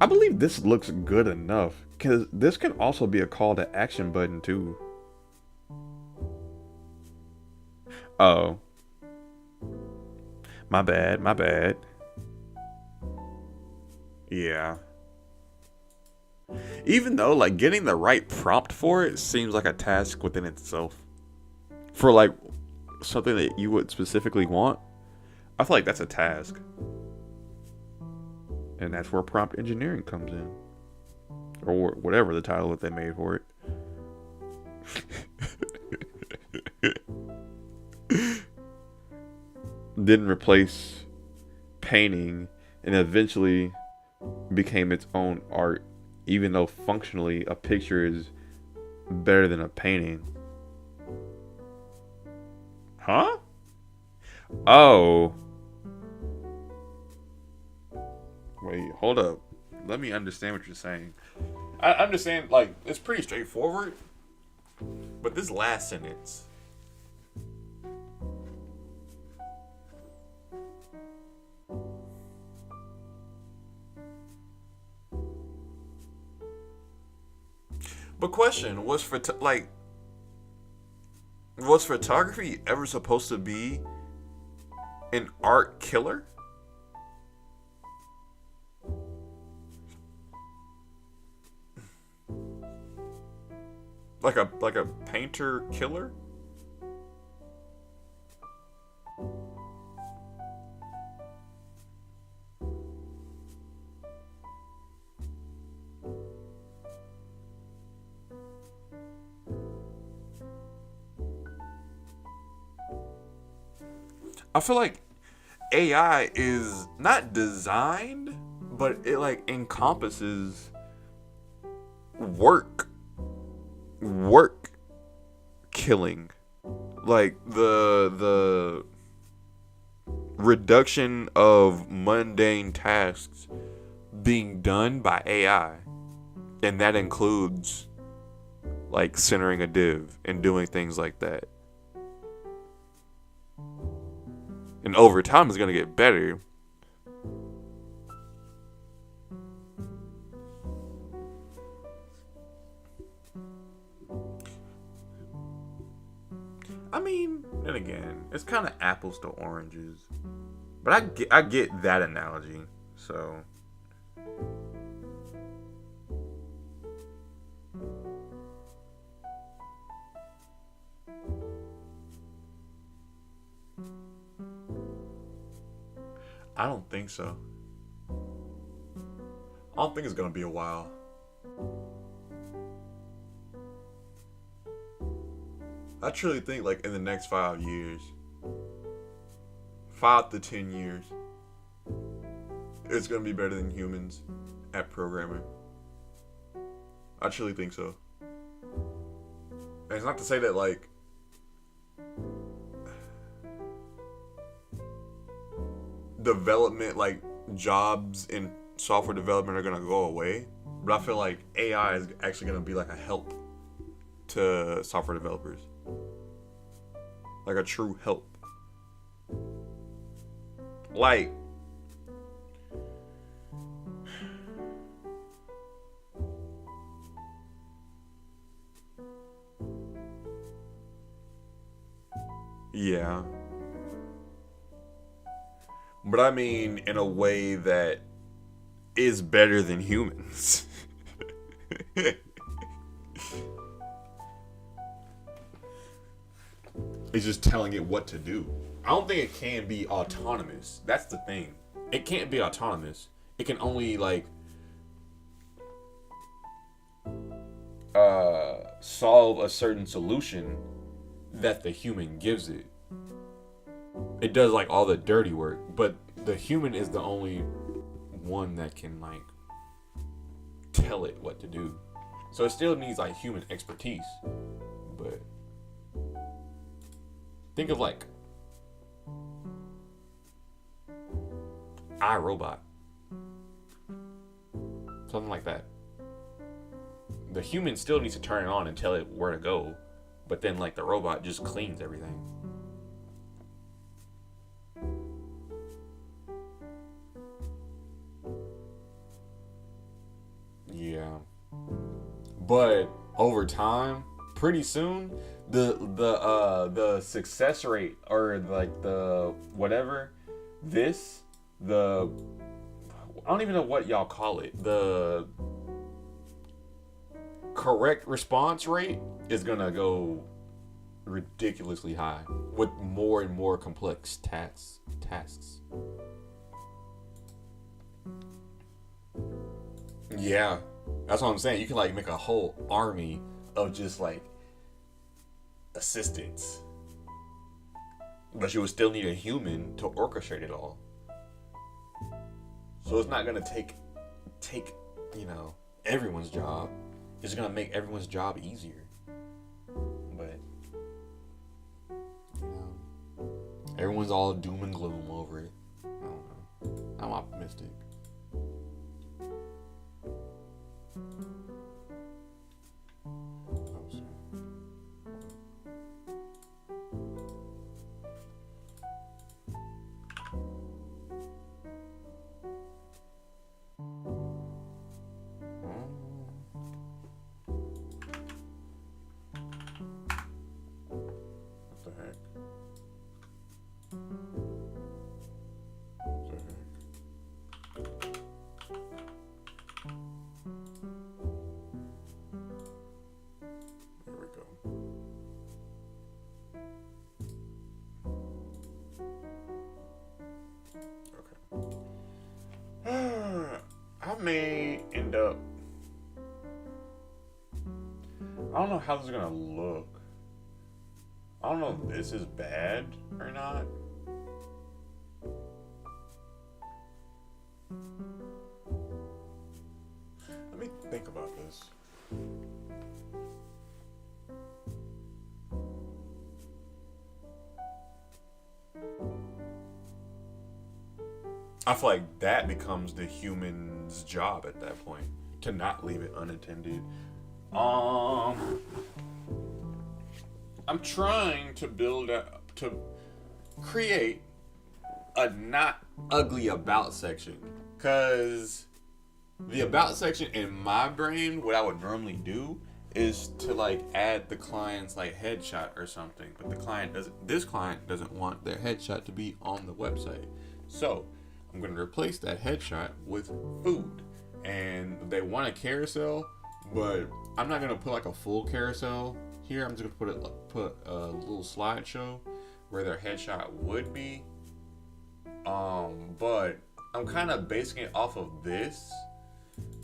I believe this looks good enough, because this can also be a call to action button too. Oh, my bad. Yeah. Even though like getting the right prompt for it seems like a task within itself. For like something that you would specifically want, I feel like that's a task. And that's where prompt engineering comes in. Or whatever the title that they made for it. Didn't replace painting and eventually became its own art, even though functionally a picture is better than a painting. Huh? Oh. Wait, hold up. Let me understand what you're saying. I understand, like, it's pretty straightforward. But this last sentence. But question, was photography ever supposed to be an art killer? like a painter killer. I feel like AI is not designed, but it like encompasses work, work killing, like the reduction of mundane tasks being done by AI, and that includes like centering a div and doing things like that. And over time, it's gonna get better. I mean, and again, it's kind of apples to oranges, but I get that analogy. So I don't think so. I don't think it's gonna be a while. I truly think like in the next 5 years, 5 to 10 years, it's gonna be better than humans at programming. I truly think so. And it's not to say that like development, like jobs in software development are gonna go away, but I feel like AI is actually gonna be like a help to software developers, like a true help. Like, yeah, but I mean in a way that is better than humans. It's just telling it what to do. I don't think it can be autonomous. That's the thing. It can't be autonomous. It can only like solve a certain solution that the human gives it. It does like all the dirty work, but the human is the only one that can like tell it what to do. So it still needs like human expertise. But think of like iRobot. Something like that. The human still needs to turn it on and tell it where to go, but then like the robot just cleans everything. Yeah. But over time, pretty soon, the success rate or like the whatever this the I don't even know what y'all call it. The correct response rate is gonna go ridiculously high with more and more complex tasks. Yeah, that's what I'm saying. You can like make a whole army of just like assistants, but you would still need a human to orchestrate it all. So it's not gonna take everyone's job. It's gonna make everyone's job easier. But everyone's all doom and gloom over it. I don't know. I'm optimistic. What the heck? What the heck? don't know how this is gonna look. I don't know if this is bad or not. Let me think about this. I feel like that becomes the human's job at that point, to not leave it unattended. I'm trying to create a not ugly about section, cause the about section in my brain, what I would normally do is to like add the client's like headshot or something, but this client doesn't want their headshot to be on the website. So I'm going to replace that headshot with food. And they want a carousel, but I'm not going to put like a full carousel here. I'm just going to put a little slideshow where their headshot would be. But I'm kind of basing it off of this,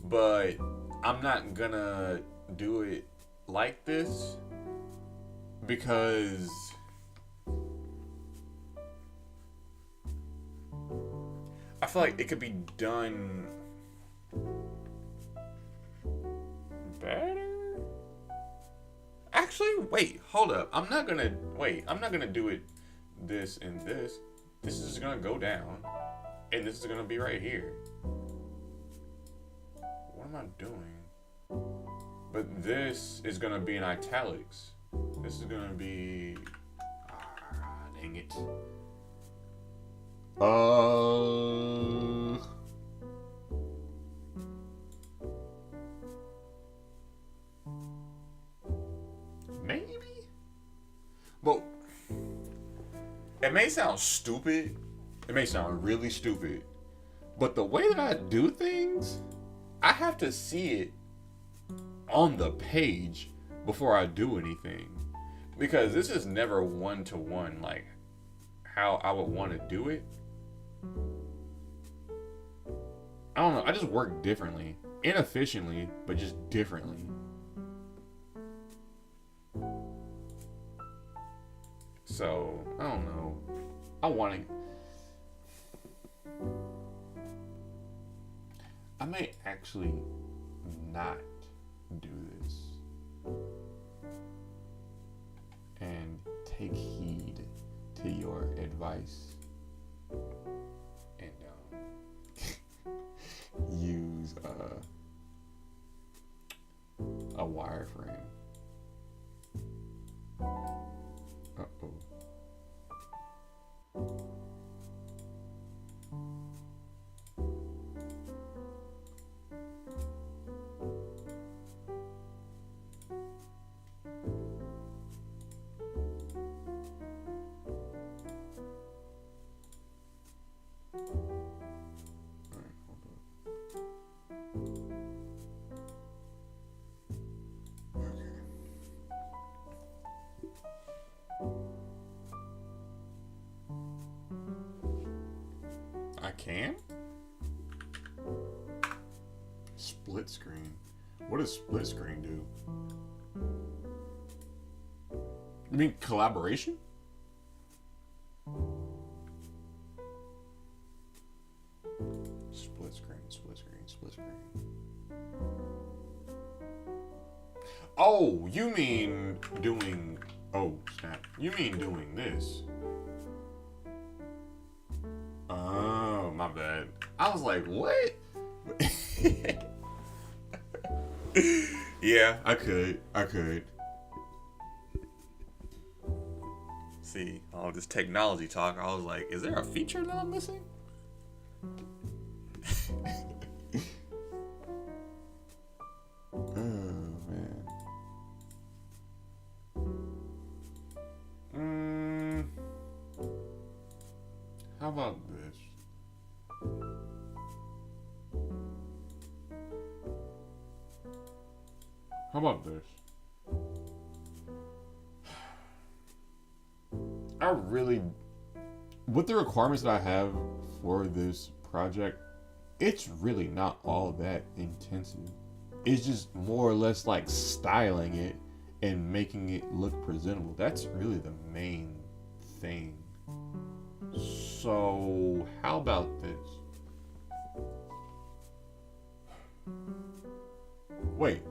but I'm not going to do it like this because I feel like it could be done better. Actually, wait, hold up. I'm not gonna do it this and this. This is gonna go down, and this is gonna be right here. What am I doing? But this is gonna be in italics. This is gonna be. Dang it. Maybe? But it may sound stupid. It may sound really stupid. But the way that I do things, I have to see it on the page before I do anything. Because this is never one-to-one, like how I would want to do it. I don't know. I just work differently. Inefficiently, but just differently. So, I don't know. I may actually not do this. And take heed to your advice. And use a wireframe. Uh-oh. I can? Split screen. What does split screen do? You mean collaboration? Split screen, split screen, split screen. Oh, you mean doing... Oh, snap. You mean doing this. Oh, my bad. I was like, what? Yeah, I could. See, all this technology talk, I was like, is there a feature that I'm missing? Oh, man. How about this? How about this? With the requirements that I have for this project, it's really not all that intensive. It's just more or less like styling it and making it look presentable. That's really the main thing. So, how about this? Wait,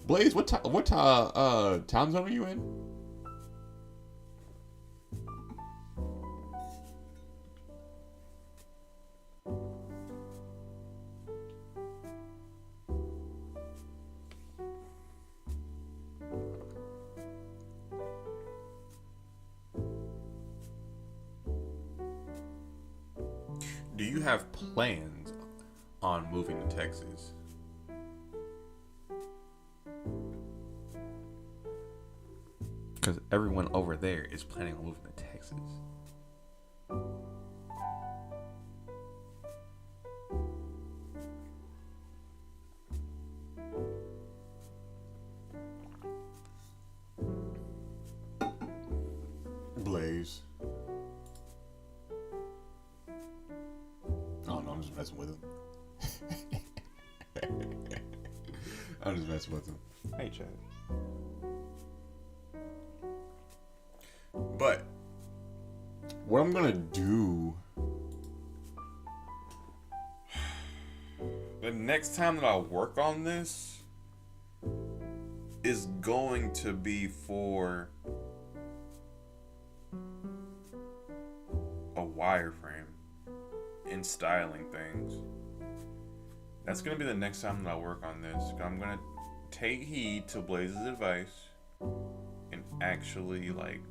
Blaze, what time zone are you in? Do you have plans on moving to Texas? Because everyone over there is planning on moving to Texas. Blaze. Oh no, I'm just messing with him. I'm just messing with him. Hey, Chad. But what I'm gonna do the next time that I work on this is going to be for a wireframe and styling things. That's gonna be the next time that I work on this. I'm gonna take heed to Blaze's advice and actually like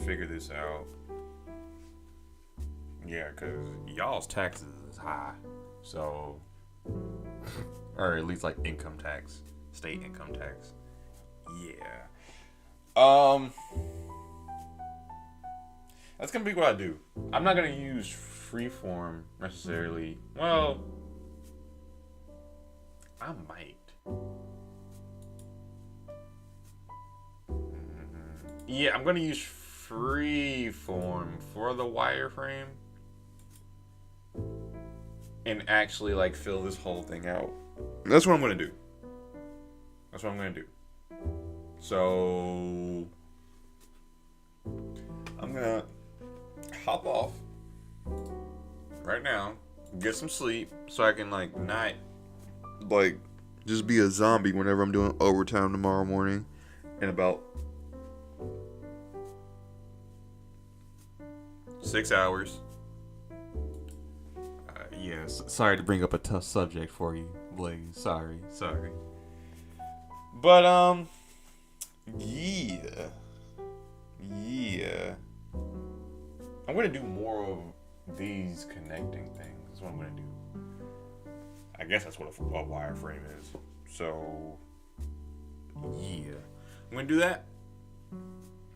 figure this out. Yeah, cause y'all's taxes is high, so or at least like income tax, state income tax. Yeah. That's gonna be what I do. I'm not gonna use Freeform necessarily. Well, I might. Yeah, I'm gonna use Freeform for the wireframe and actually like fill this whole thing out. That's what I'm gonna do. That's what I'm gonna do. So I'm gonna hop off right now, get some sleep so I can like not like just be a zombie whenever I'm doing overtime tomorrow morning in about 6 hours. Yes, sorry to bring up a tough subject for you, Blaze. Sorry. But yeah. I'm gonna do more of these connecting things. That's what I'm gonna do. I guess that's what a wireframe is. So yeah, I'm gonna do that.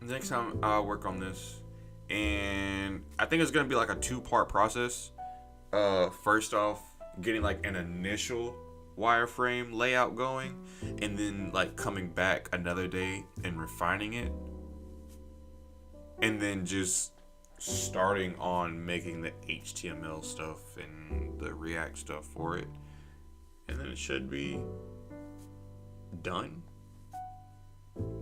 Next time I'll work on this, and I think it's gonna be like a 2-part process. First off, getting like an initial wireframe layout going, and then like coming back another day and refining it, and then just starting on making the HTML stuff and the React stuff for it, and then it should be done.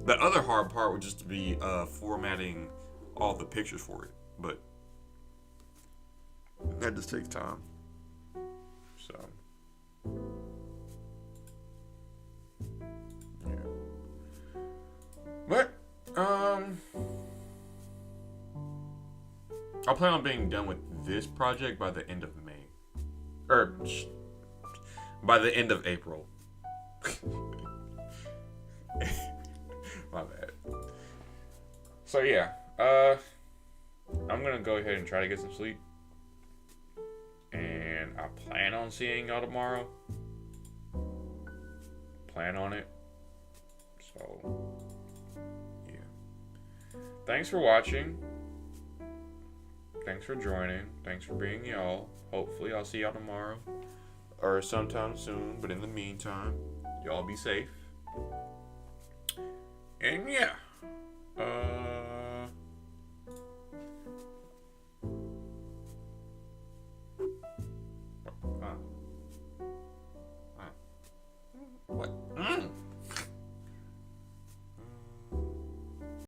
The other hard part would just be formatting all the pictures for it, but that just takes time. So yeah. But I'll plan on being done with this project by the end of May. By the end of April. My bad. So yeah, I'm gonna go ahead and try to get some sleep. And I plan on seeing y'all tomorrow. Plan on it. So yeah. Thanks for watching. Thanks for joining. Thanks for being y'all. Hopefully I'll see y'all tomorrow. Or sometime soon. But in the meantime, y'all be safe. And yeah.